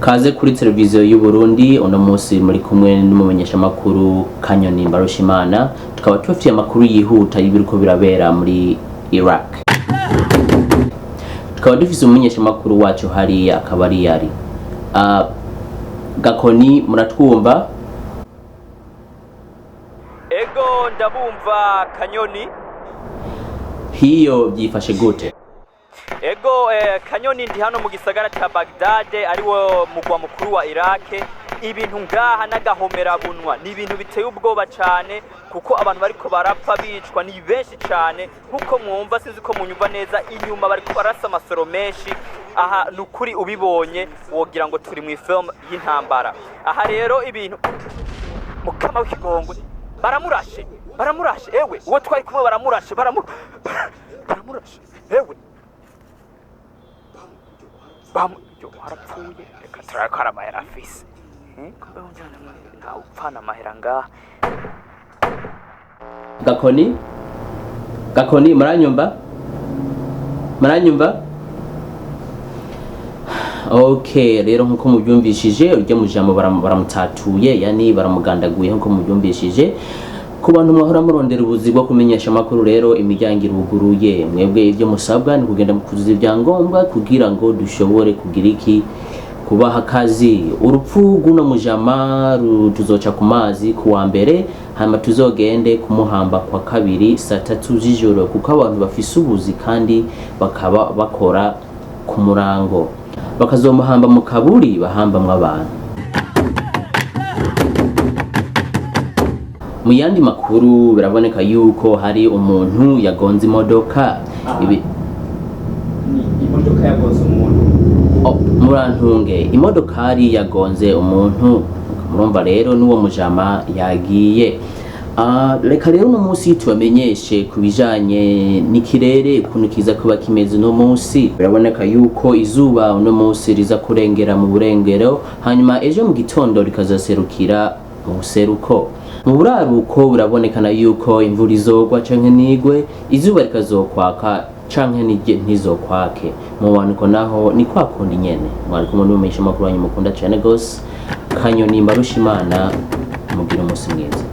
Kaze kuri televiziyo y'u Burundi uno munsi muri kumwe n'umumenyesha makuru Kanyoni Mbarushimana tukaba tufitiye amakuru yihuta y'ibiriko birabera muri Iraq. Tukaba dufise umumenyesha makuru wacu hari akabari yari Gakoni muratwumva? Ego ndabumva Kanyoni. Hiyo byifashe gute? Ego Kanyoni ndi hano mu gisagara ca Baghdad ariwo mugwa mukuru wa Iraq. Ibintu ngaha n'agahomera bunwa ni ibintu biteye ubwoba cyane kuko abantu bariko barapfa bicwa ni benshi cyane nkuko mwumva sinzi ko munyumva neza inyuma bariko barasa amasoro menshi. Aha nukuri ubibonye wogira ngo turi mu film y'intambara. Aha rero ibintu mukama w'ikigongwe baramurashe ewe uwo twari kumwe baramurashe ewe yo harapfuye reka turakora amahera afise kumbe unjana nta upfana amahera ngaha. Gakoni muranyumva? Okay, rero nkuko mubyumvishije urya mujambo baramutatuye yani baramugandaguye nkuko mubyumvishije. Ku bantu mwahora murondera ubuzi bwo kumenyesha makuru rero imiryango iruguruye mwebwe ivyo musabwa ni kugenda mukuzuza ibyangombwa kugira ngo dushobore kugira iki kubaha akazi. Urupfu guno mujama tuzoca ku mazi kuwa mbere hama tuzogende kumuhamba kwa kabiri saa 3 z'ijoro kuko abantu bafise ubuzi kandi bakaba bakora ku murango bakazomuhamba mu kaburi bahambamwe abantu. Mu yandi makuru biraboneka yuko hari umuntu yagonze imodoka imodoka yagonze umuntu murantunge imodokari yagonze umuntu murumva rero n'uwo mujama yagiye. Reka rero uno munsi tubamenyeshe kubijanye n'ikirere ukuntu kiza kuba kimeze uno munsi. Biraboneka yuko izuba uno munsi riza kurengera mu burengero hanyuma ejo mu gitondo rikazaserukira mu buseruko. Mu buraruko birabonekana yuko imvura izogwa canke nigwe izuba rikazokwaka canke ntizokwake. Mu bantu naho ni kwa kundi nyene mwari kumwe n'umumenyesha makuru wanyu mukunda cyane gose Kanyoni Mbarushimana mugira umunsi mwiza.